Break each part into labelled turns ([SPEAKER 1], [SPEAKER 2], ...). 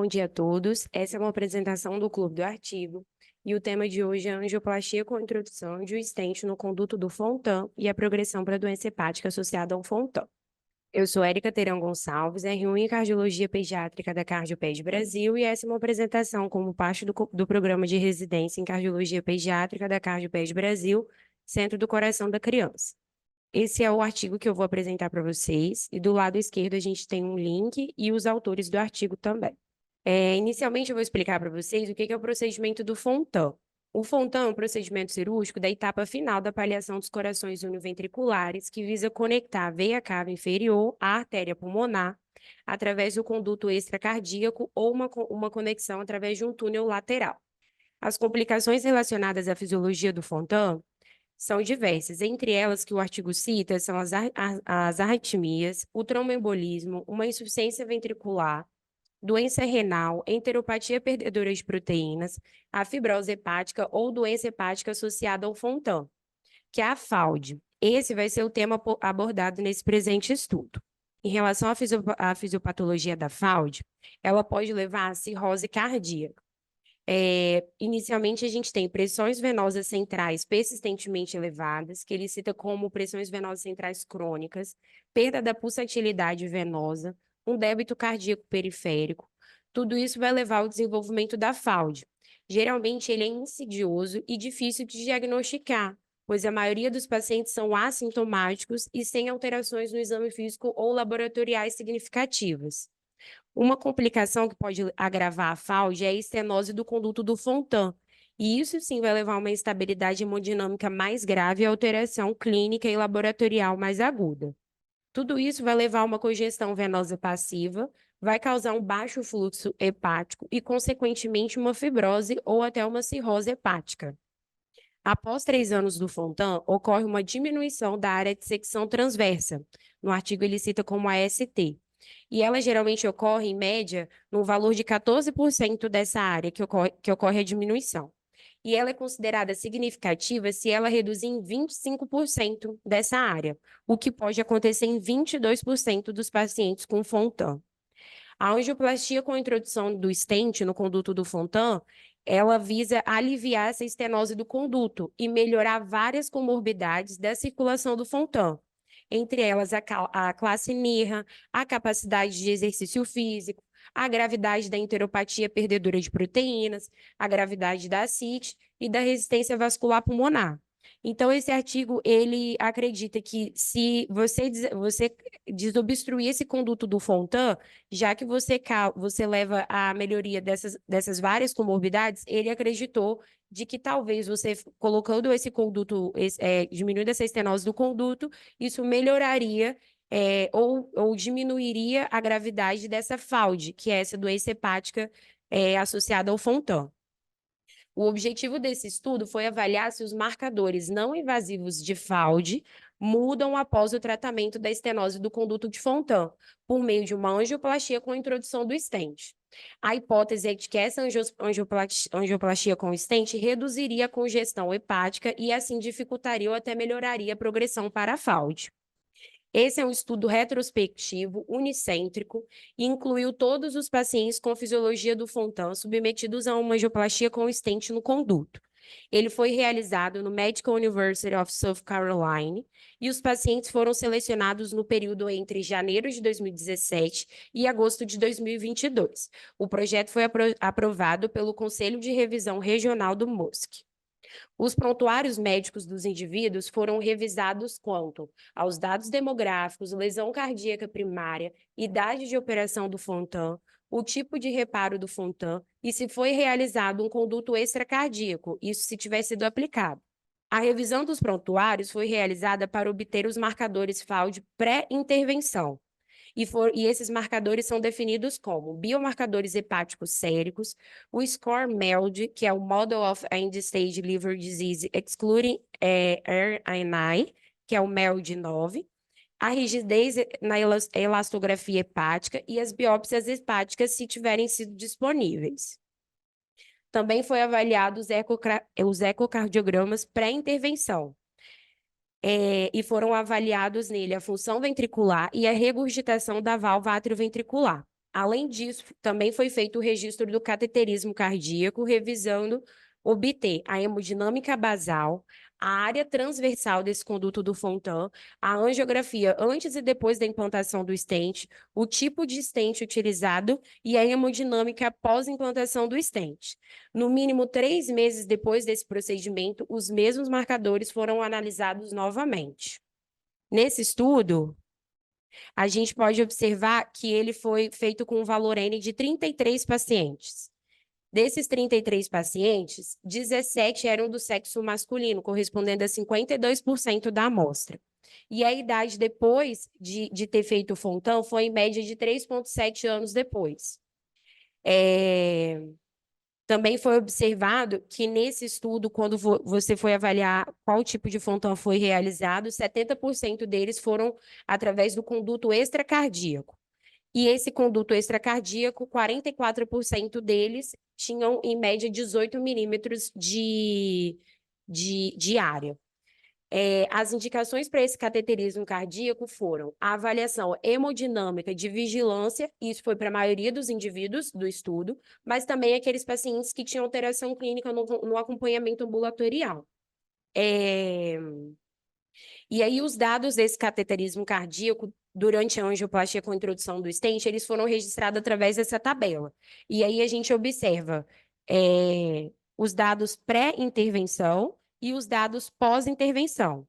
[SPEAKER 1] dia a todos. Essa é uma apresentação do Clube do Artigo e o tema de hoje é angioplastia com introdução de um stent no conduto do Fontan e a progressão para a doença hepática associada ao Fontan. Eu sou Érica Teirão Gonçalves, R1 em Cardiologia Pediátrica da CardioPed Brasil e essa é uma apresentação como parte do programa de residência em Cardiologia Pediátrica da CardioPed Brasil, Centro do Coração da Criança. Esse é o artigo que eu vou apresentar para vocês, e do lado esquerdo a gente tem um link e os autores do artigo também. Inicialmente eu vou explicar para vocês o que é o procedimento do Fontan. O Fontan é um procedimento cirúrgico da etapa final da palhação dos corações univentriculares, que visa conectar a veia cava inferior à artéria pulmonar, através do conduto extracardíaco ou uma conexão através de um túnel lateral. As complicações relacionadas à fisiologia do Fontan são diversas, entre elas que o artigo cita são as arritmias, o tromboembolismo, uma insuficiência ventricular, doença renal, enteropatia perdedora de proteínas, a fibrose hepática ou doença hepática associada ao Fontan, que é a FALD. Esse vai ser o tema abordado nesse presente estudo. Em relação à fisiopatologia da FALD, ela pode levar à cirrose cardíaca. Inicialmente, a gente tem pressões venosas centrais persistentemente elevadas, que ele cita como pressões venosas centrais crônicas, perda da pulsatilidade venosa, um débito cardíaco periférico. Tudo isso vai levar ao desenvolvimento da FALD. Geralmente, ele é insidioso e difícil de diagnosticar, pois a maioria dos pacientes são assintomáticos e sem alterações no exame físico ou laboratoriais significativas. Uma complicação que pode agravar a FALD é a estenose do conduto do Fontan, e isso sim vai levar a uma instabilidade hemodinâmica mais grave e alteração clínica e laboratorial mais aguda. Tudo isso vai levar a uma congestão venosa passiva, vai causar um baixo fluxo hepático e, consequentemente, uma fibrose ou até uma cirrose hepática. Após 3 anos do Fontan, ocorre uma diminuição da área de secção transversa. No artigo, ele cita como AST. E ela geralmente ocorre, em média, no valor de 14% dessa área que ocorre a diminuição. E ela é considerada significativa se ela reduzir em 25% dessa área, o que pode acontecer em 22% dos pacientes com Fontan. A angioplastia com a introdução do stent no conduto do Fontan, ela visa aliviar essa estenose do conduto e melhorar várias comorbidades da circulação do Fontan, entre elas a classe NIRA, a capacidade de exercício físico, a gravidade da enteropatia perdedora de proteínas, a gravidade da ascite e da resistência vascular pulmonar. Então, esse artigo, ele acredita que se você desobstruir esse conduto do Fontan, já que você leva à melhoria dessas várias comorbidades, ele acreditou de que talvez você colocando esse conduto, diminuindo essa estenose do conduto, isso melhoraria ou diminuiria a gravidade dessa FALD, que é essa doença hepática associada ao Fontan. O objetivo desse estudo foi avaliar se os marcadores não invasivos de FALD mudam após o tratamento da estenose do conduto de Fontan, por meio de uma angioplastia com a introdução do stent. A hipótese é de que essa angioplastia com stent reduziria a congestão hepática e assim dificultaria ou até melhoraria a progressão para a FALD. Esse é um estudo retrospectivo, unicêntrico, e incluiu todos os pacientes com fisiologia do Fontan submetidos a uma angioplastia com stent no conduto. Ele foi realizado no Medical University of South Carolina e os pacientes foram selecionados no período entre janeiro de 2017 e agosto de 2022. O projeto foi aprovado pelo Conselho de Revisão Regional do MUSC. Os prontuários médicos dos indivíduos foram revisados quanto aos dados demográficos, lesão cardíaca primária, idade de operação do Fontan, o tipo de reparo do Fontan e se foi realizado um conduto extracardíaco, isso se tiver sido aplicado. A revisão dos prontuários foi realizada para obter os marcadores FALD pré-intervenção. E esses marcadores são definidos como biomarcadores hepáticos séricos, o score MELD, que é o Model of End-Stage Liver Disease Excluding RNI, que é o MELD-9, a rigidez na elastografia hepática e as biópsias hepáticas se tiverem sido disponíveis. Também foi avaliado os ecocardiogramas pré-intervenção. E foram avaliados nele a função ventricular e a regurgitação da válvula atrioventricular. Além disso, também foi feito o registro do cateterismo cardíaco, revisando obter a hemodinâmica basal, a área transversal desse conduto do Fontan, a angiografia antes e depois da implantação do stent, o tipo de stent utilizado e a hemodinâmica após a implantação do stent. No mínimo 3 meses depois desse procedimento, os mesmos marcadores foram analisados novamente. Nesse estudo, a gente pode observar que ele foi feito com um valor N de 33 pacientes. Desses 33 pacientes, 17 eram do sexo masculino, correspondendo a 52% da amostra. E a idade depois de ter feito o Fontan foi em média de 3,7 anos depois. Também foi observado que nesse estudo, quando você foi avaliar qual tipo de Fontan foi realizado, 70% deles foram através do conduto extracardíaco. E esse conduto extracardíaco, 44% deles tinham, em média, 18 milímetros de área. As indicações para esse cateterismo cardíaco foram a avaliação hemodinâmica de vigilância, isso foi para a maioria dos indivíduos do estudo, mas também aqueles pacientes que tinham alteração clínica no acompanhamento ambulatorial. E aí, os dados desse cateterismo cardíaco, durante a angioplastia com introdução do stent, eles foram registrados através dessa tabela. E aí, a gente observa os dados pré-intervenção e os dados pós-intervenção.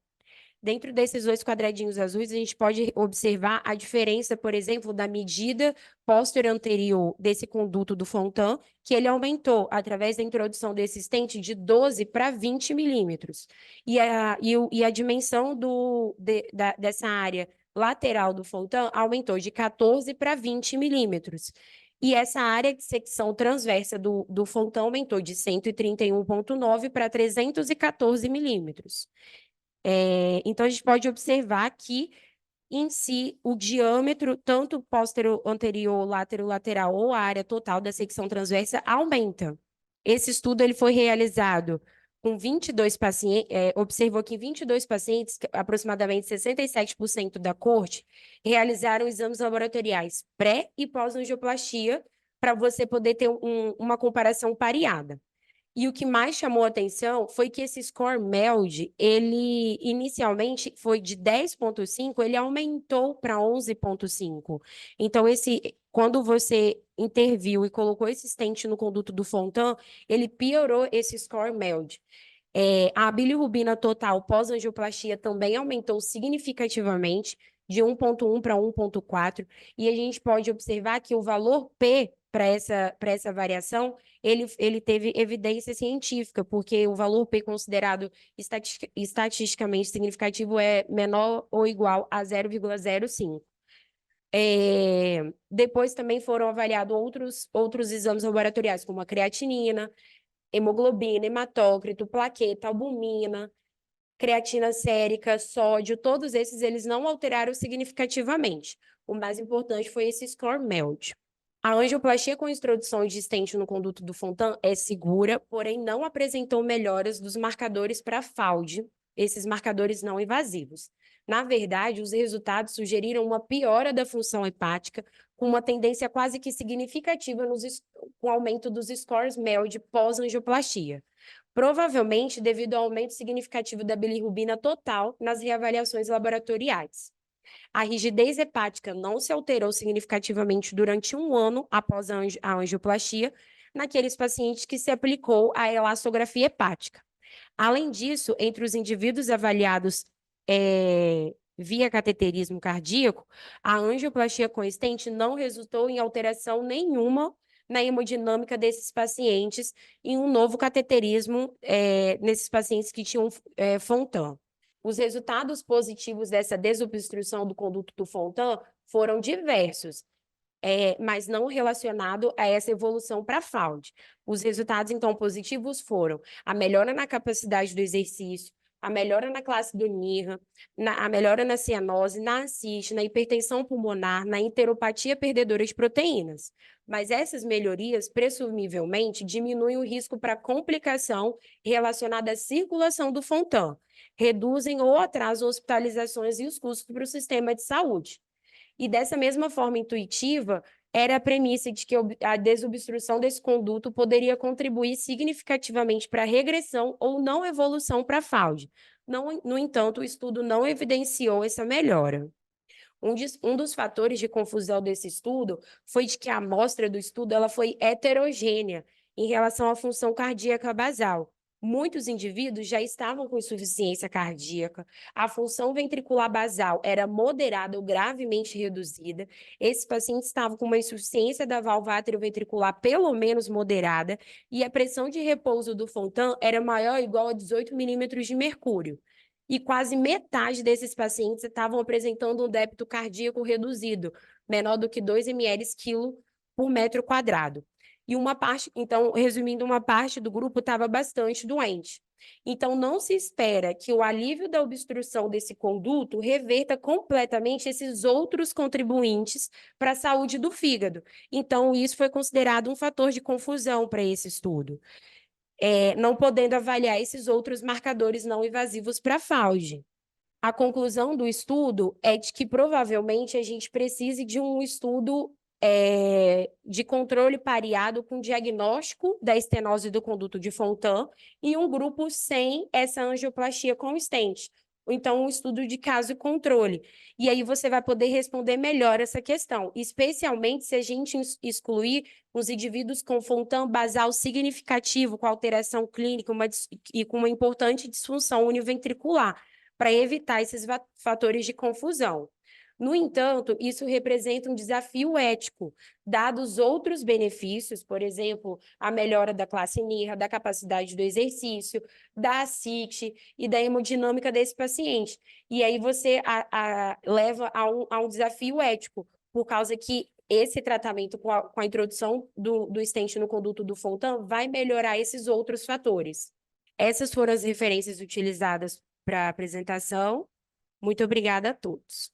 [SPEAKER 1] Dentro desses 2 quadradinhos azuis, a gente pode observar a diferença, por exemplo, da medida posterior anterior desse conduto do Fontan, que ele aumentou através da introdução desse stent de 12 para 20 milímetros. E a dimensão dessa área lateral do Fontan aumentou de 14 para 20 milímetros. E essa área de secção transversa do Fontan aumentou de 131,9 para 314 milímetros. Então, a gente pode observar que, em si, o diâmetro, tanto póstero anterior, lateral ou a área total da secção transversa, aumenta. Esse estudo ele foi realizado com 22 pacientes, observou que em 22 pacientes, aproximadamente 67% da corte, realizaram exames laboratoriais pré e pós-angioplastia, para você poder ter uma comparação pareada. E o que mais chamou a atenção foi que esse score MELD, ele inicialmente foi de 10,5, ele aumentou para 11,5. Então, quando você interviu e colocou esse stent no conduto do Fontan, ele piorou esse score MELD. A bilirrubina total pós-angioplastia também aumentou significativamente, de 1,1 para 1,4, e a gente pode observar que o valor P para essa variação, ele teve evidência científica, porque o valor P considerado estatisticamente significativo é menor ou igual a 0,05. Depois também foram avaliados outros exames laboratoriais, como a creatinina, hemoglobina, hematócrito, plaqueta, albumina, creatina sérica, sódio, todos esses eles não alteraram significativamente. O mais importante foi esse score MELD. A angioplastia com introdução de stent no conduto do Fontan é segura, porém não apresentou melhoras dos marcadores para FALD, esses marcadores não invasivos. Na verdade, os resultados sugeriram uma piora da função hepática, com uma tendência quase que significativa com o aumento dos scores MELD pós-angioplastia. Provavelmente devido ao aumento significativo da bilirrubina total nas reavaliações laboratoriais. A rigidez hepática não se alterou significativamente durante 1 ano após a angioplastia naqueles pacientes que se aplicou a elastografia hepática. Além disso, entre os indivíduos avaliados via cateterismo cardíaco, a angioplastia com stent não resultou em alteração nenhuma na hemodinâmica desses pacientes em um novo cateterismo nesses pacientes que tinham Fontan. Os resultados positivos dessa desobstrução do conduto do Fontan foram diversos, mas não relacionado a essa evolução para FALD. Os resultados, então, positivos foram a melhora na capacidade do exercício, a melhora na classe do NIRA, a melhora na cianose, na ascite, na hipertensão pulmonar, na enteropatia perdedora de proteínas. Mas essas melhorias, presumivelmente, diminuem o risco para complicação relacionada à circulação do Fontan, reduzem ou atrasam hospitalizações e os custos para o sistema de saúde. E dessa mesma forma intuitiva, era a premissa de que a desobstrução desse conduto poderia contribuir significativamente para a regressão ou não evolução para a FAUD. No entanto, o estudo não evidenciou essa melhora. Um dos fatores de confusão desse estudo foi de que a amostra do estudo ela foi heterogênea em relação à função cardíaca basal. Muitos indivíduos já estavam com insuficiência cardíaca, a função ventricular basal era moderada ou gravemente reduzida, esses pacientes estavam com uma insuficiência da válvula atrioventricular pelo menos moderada, e a pressão de repouso do Fontan era maior ou igual a 18 milímetros de mercúrio. E quase metade desses pacientes estavam apresentando um débito cardíaco reduzido, menor do que 2 ml quilo por metro quadrado. E uma parte, então, resumindo, uma parte do grupo estava bastante doente. Então, não se espera que o alívio da obstrução desse conduto reverta completamente esses outros contribuintes para a saúde do fígado. Então, isso foi considerado um fator de confusão para esse estudo, não podendo avaliar esses outros marcadores não invasivos para a FAUD. A conclusão do estudo é de que provavelmente a gente precise de um estudo de controle pareado com diagnóstico da estenose do conduto de Fontan e um grupo sem essa angioplastia com stent. Então, um estudo de caso e controle. E aí você vai poder responder melhor essa questão, especialmente se a gente excluir os indivíduos com Fontan basal significativo, com alteração clínica e com uma importante disfunção univentricular, para evitar esses fatores de confusão. No entanto, isso representa um desafio ético, dados outros benefícios, por exemplo, a melhora da classe NIRA, da capacidade do exercício, da CIT e da hemodinâmica desse paciente. E aí você leva a um desafio ético, por causa que esse tratamento com a introdução do stent no conduto do Fontan vai melhorar esses outros fatores. Essas foram as referências utilizadas para a apresentação. Muito obrigada a todos.